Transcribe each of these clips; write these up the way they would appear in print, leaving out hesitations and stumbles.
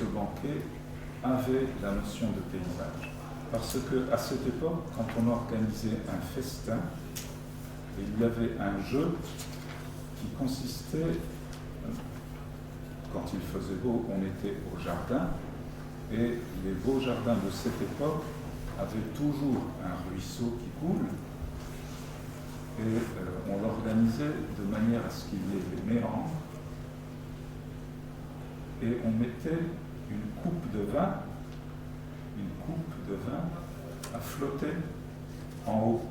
ce banquet avait la notion de paysage. Parce qu'à cette époque, quand on organisait un festin, il y avait un jeu qui consistait, quand il faisait beau, on était au jardin, et les beaux jardins de cette époque avaient toujours un ruisseau qui coule, et on l'organisait de manière à ce qu'il y ait des méandres, et on mettait une coupe de vin à flotter en haut,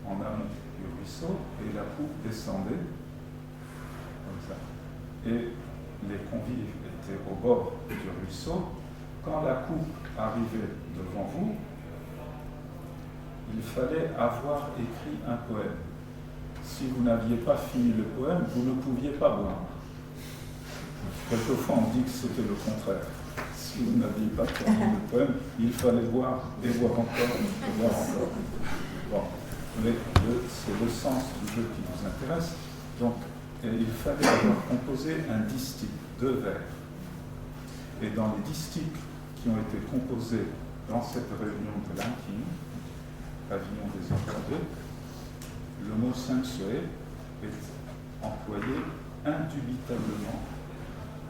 en amont du ruisseau, et la coupe descendait comme ça. Et les convives étaient au bord du ruisseau. Quand la coupe arrivait devant vous, il fallait avoir écrit un poème. Si vous n'aviez pas fini le poème, vous ne pouviez pas boire. Quelquefois, on dit que c'était le contraire. Si vous n'aviez pas terminé le poème, il fallait boire et boire encore et boire encore. Bon, mais c'est le sens du jeu qui vous intéresse. Donc, il fallait avoir composé un distique, 2 vers. Et dans les distiques qui ont été composés dans cette réunion de l'Inquine, pavillon des Encadrés, le mot Saint-Sué est employé indubitablement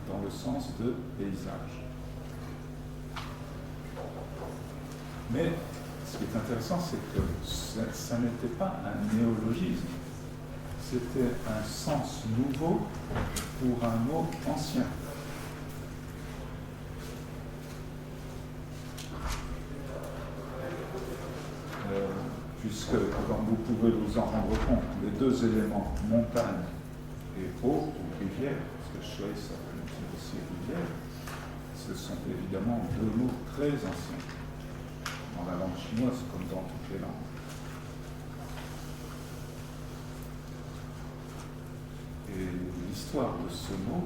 dans le sens de paysage. Mais ce qui est intéressant, c'est que ça n'était pas un néologisme, c'était un sens nouveau pour un mot ancien. Puisque, comme vous pouvez vous en rendre compte, les 2 éléments, montagne et eau, ou rivière, parce que Shui, ça veut dire aussi rivière, ce sont évidemment 2 mots très anciens, dans la langue chinoise comme dans toutes les langues. Et l'histoire de ce mot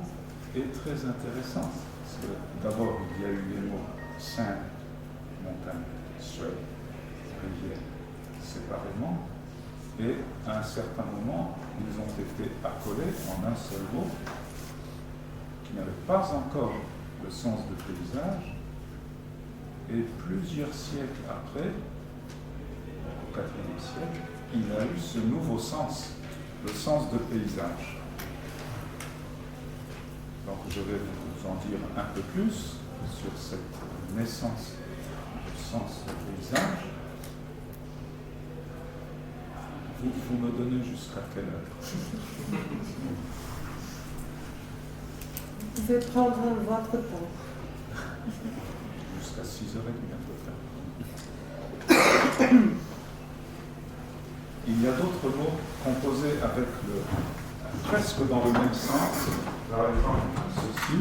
est très intéressante, parce que d'abord, il y a eu les mots saint, montagne, Shui, rivière, séparément, et à un certain moment, ils ont été accolés en un seul mot, qui n'avait pas encore le sens de paysage, et plusieurs siècles après, au IVe siècle, il a eu ce nouveau sens, le sens de paysage. Donc je vais vous en dire un peu plus sur cette naissance du sens de paysage. Vous me donnez jusqu'à quelle heure? Vous pouvez prendre votre temps. Jusqu'à 6h30 à peu près. Il y a d'autres mots composés avec presque dans le même sens. Par exemple, ceci.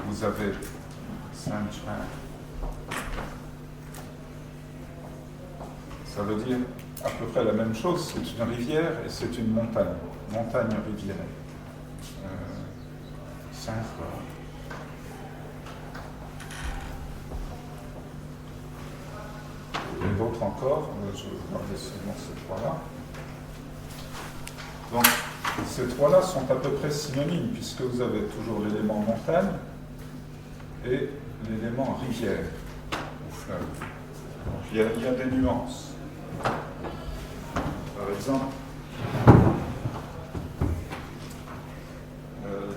Vous avez Saint-Chuan. Ça veut dire à peu près la même chose. C'est une rivière et c'est une montagne. Montagne-rivière. Saint-Chuan. Et d'autres encore. Je vais regarder seulement ces 3-là. Donc, ces 3-là sont à peu près synonymes, puisque vous avez toujours l'élément montagne et l'élément rivière ou fleuve. Donc, il y a des nuances. Par exemple,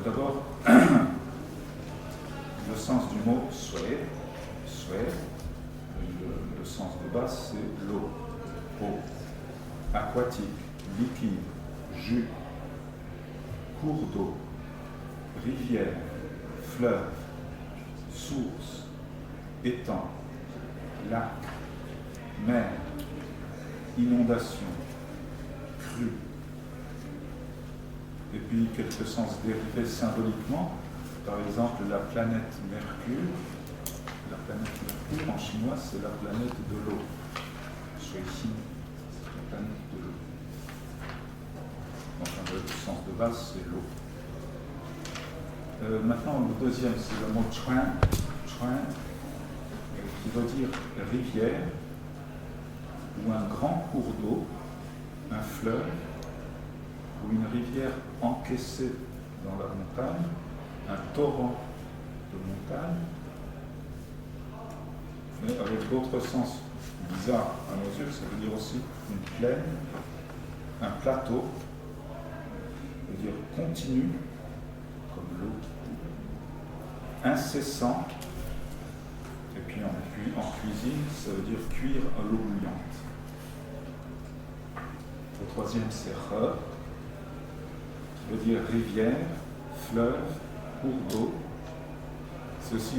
d'abord, le sens du mot sui, le sens de base, c'est l'eau, eau, aquatique, liquide, jus, cours d'eau, rivière, fleuve, source, étang, lac, mer, inondation, crue. Et puis quelques sens dérivés symboliquement, par exemple la planète Mercure. La planète Mercure en chinois c'est la planète de l'eau. Shuixin, c'est la planète de l'eau. Donc le sens de base c'est l'eau. Maintenant le deuxième c'est le mot chuan. Chuan qui veut dire rivière ou un grand cours d'eau, un fleuve ou une rivière encaissée dans la montagne, un torrent de montagne, mais avec d'autres sens bizarres à nos yeux, ça veut dire aussi une plaine, un plateau, ça veut dire continu, comme l'eau qui coule, incessant, et puis en cuisine, ça veut dire cuire à l'eau bouillante. Le troisième, c'est Re, qui veut dire rivière, fleuve, cours d'eau. C'est aussi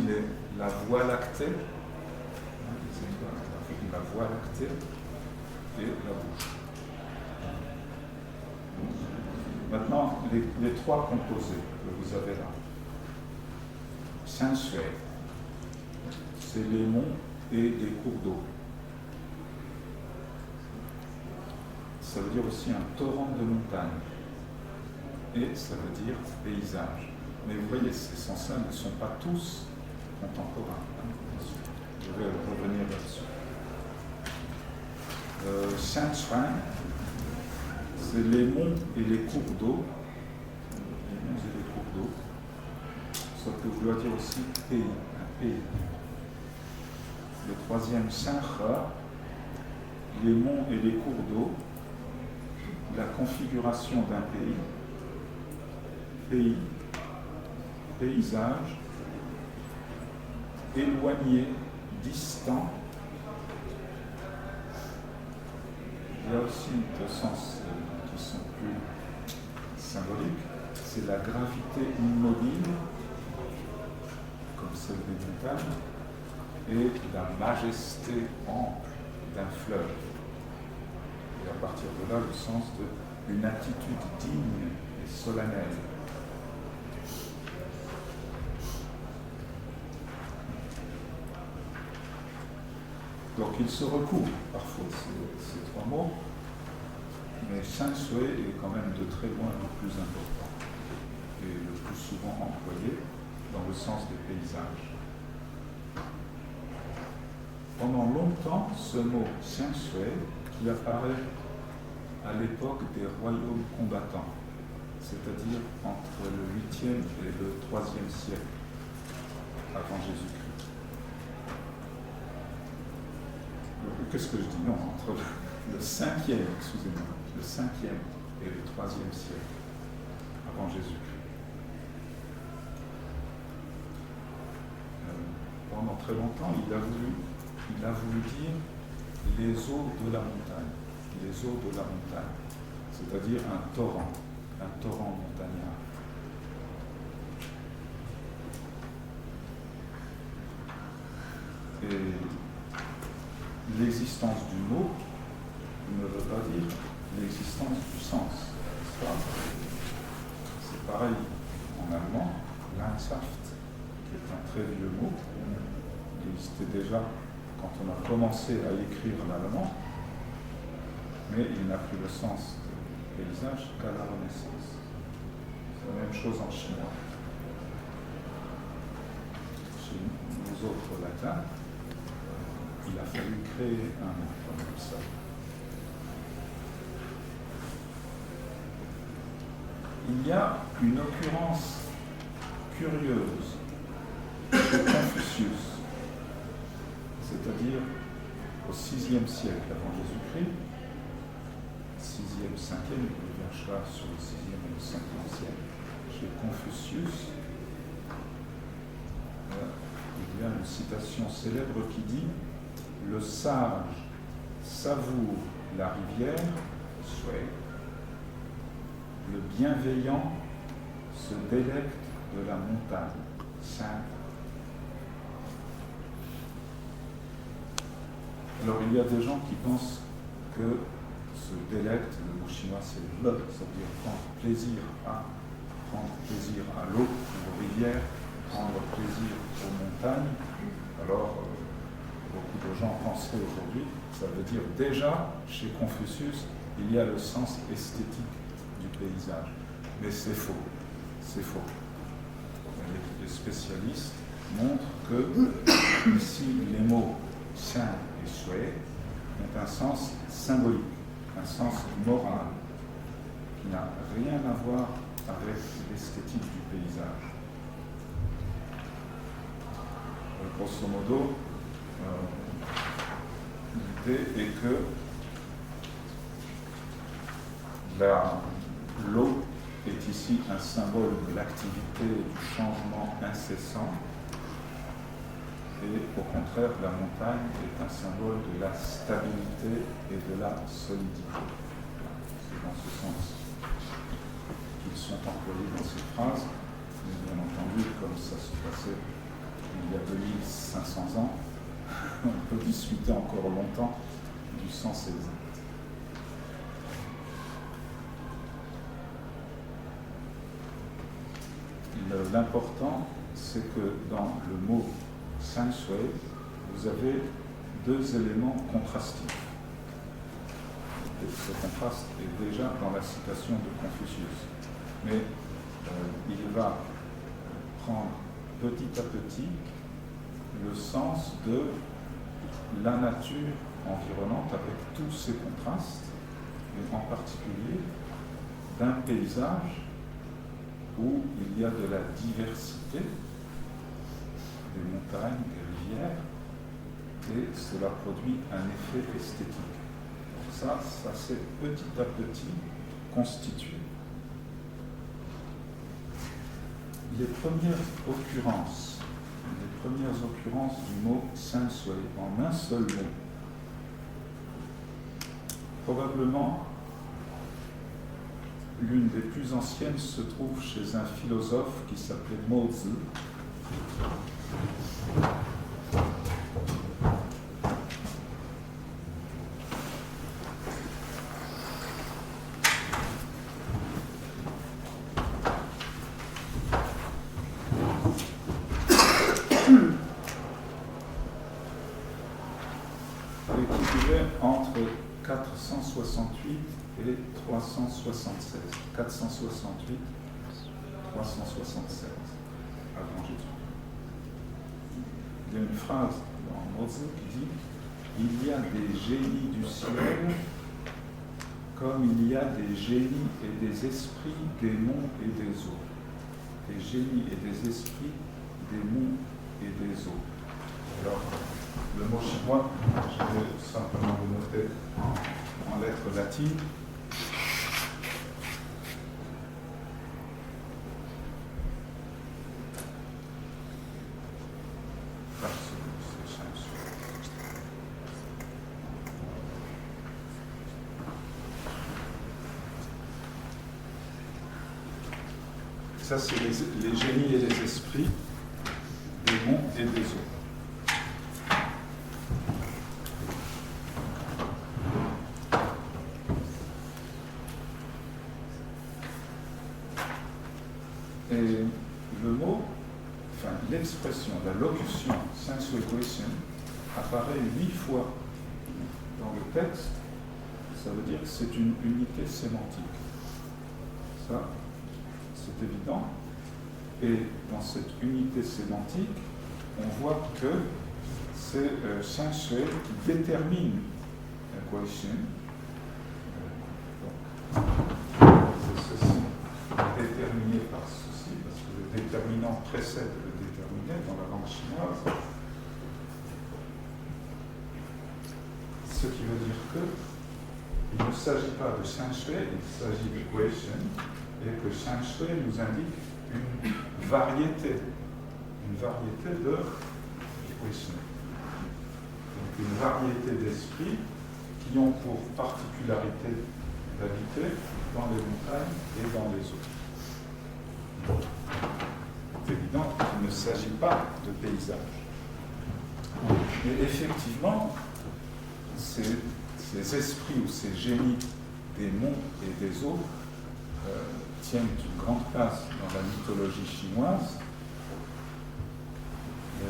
la voie lactée, la voie lactée et la bouche. Maintenant, les trois composés que vous avez là. Sensuel, c'est les monts et les cours d'eau. Ça veut dire aussi un torrent de montagne. Et ça veut dire paysage. Mais vous voyez, ces sens-là ne sont pas tous contemporains. Je vais revenir là-dessus. Saint-Soin, c'est les monts et les cours d'eau. Les monts et les cours d'eau. Ça peut vouloir dire aussi pays, un pays. Le troisième, Saint-Ra, les monts et les cours d'eau, la configuration d'un pays, paysage, éloigné, distant. Il y a aussi deux sens qui sont plus symboliques. C'est la gravité immobile, comme celle des montagnes, et la majesté ample d'un fleuve. Et à partir de là, le sens d'une attitude digne et solennelle. Donc ils se recouvrent parfois ces trois mots, mais sensué est quand même de très loin le plus important et le plus souvent employé dans le sens des paysages. Pendant longtemps, ce mot sensué qui apparaît à l'époque des royaumes combattants, c'est-à-dire entre le 8e et le 3e siècle avant Jésus-Christ. Qu'est-ce que je dis? Non, entre le 5e, excusez-moi, le 5e et le 3e siècle avant Jésus-Christ. Pendant très longtemps, il a voulu dire les eaux de la montagne, les eaux de la montagne, c'est-à-dire un torrent montagnard. Et l'existence du mot ne veut pas dire l'existence du sens. C'est pareil en allemand, Landschaft, qui est un très vieux mot. Il existait déjà quand on a commencé à écrire l'allemand, mais il n'a plus le sens de paysage qu'à la Renaissance. C'est la même chose en chinois. Chez nous autres latins, il a fallu créer un mot comme ça. Il y a une occurrence curieuse de Confucius, c'est-à-dire au VIe siècle avant Jésus-Christ, 6e, 5e, il y a un choix sur le 6e et le 5e siècle, chez Confucius, il y a une citation célèbre qui dit « Le sage savoure la rivière, Shui, le bienveillant se délecte de la montagne, Saint. » Alors il y a des gens qui pensent que ce délecte, le mot chinois c'est le, ça veut dire prendre plaisir à l'eau, aux rivières, prendre plaisir aux montagnes. Alors beaucoup de gens penseraient aujourd'hui, ça veut dire déjà chez Confucius, il y a le sens esthétique du paysage. Mais c'est faux, c'est faux. Les spécialistes montre que ici les mots saint et shui ont un sens symbolique, un sens moral, qui n'a rien à voir avec l'esthétique du paysage. Grosso modo, l'idée est que l'eau est ici un symbole de l'activité et du changement incessant, et au contraire, la montagne est un symbole de la stabilité et de la solidité. C'est dans ce sens qu'ils sont employés dans ces phrases, mais bien entendu, comme ça se passait il y a 2500 ans, on peut discuter encore longtemps du sens exact. L'important, c'est que dans le mot Shang Shui, vous avez deux éléments contrastifs. Et ce contraste est déjà dans la citation de Confucius. Mais il va prendre petit à petit le sens de la nature environnante avec tous ces contrastes, et en particulier d'un paysage où il y a de la diversité, des montagnes, des rivières, et cela produit un effet esthétique. Donc ça s'est petit à petit constitué. Les premières occurrences du mot Shang Shui en un seul mot, probablement l'une des plus anciennes se trouve chez un philosophe qui s'appelait Mozi. Et qui vivait entre 468 et 376. 468, 376 avant Jésus. Il y a une phrase dans Mozi qui dit « Il y a des génies du ciel comme il y a des génies et des esprits des monts et des eaux. » Des génies et des esprits des monts et des eaux. Alors, le mot chinois, je vais simplement le noter en lettres latines. Ça, c'est les génies et les esprits des monts et des eaux. Et le mot, enfin l'expression, la locution Shang Shui Guoxian apparaît 8 fois dans le texte. Ça veut dire que c'est une unité sémantique. Ça, c'est évident. Et dans cette unité sémantique, on voit que c'est Shang Shui qui détermine Guoxian. C'est ceci, déterminé par ceci, parce que le déterminant précède le déterminé dans la langue chinoise. Ce qui veut dire que il ne s'agit pas de Shang Shui, il s'agit de Guoxian, et que Shang Shui nous indique une variété de Guoxian. Donc une variété d'esprits qui ont pour particularité d'habiter dans les montagnes et dans les eaux. C'est évident qu'il ne s'agit pas de paysage. Mais effectivement, ces esprits ou ces génies des monts et des eaux tiennent une grande place dans la mythologie chinoise.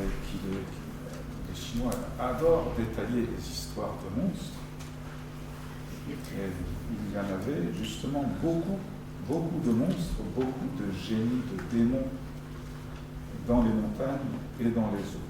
Les Chinois adorent détailler les histoires de monstres. Et il y en avait justement beaucoup de monstres, beaucoup de génies, de démons dans les montagnes et dans les eaux.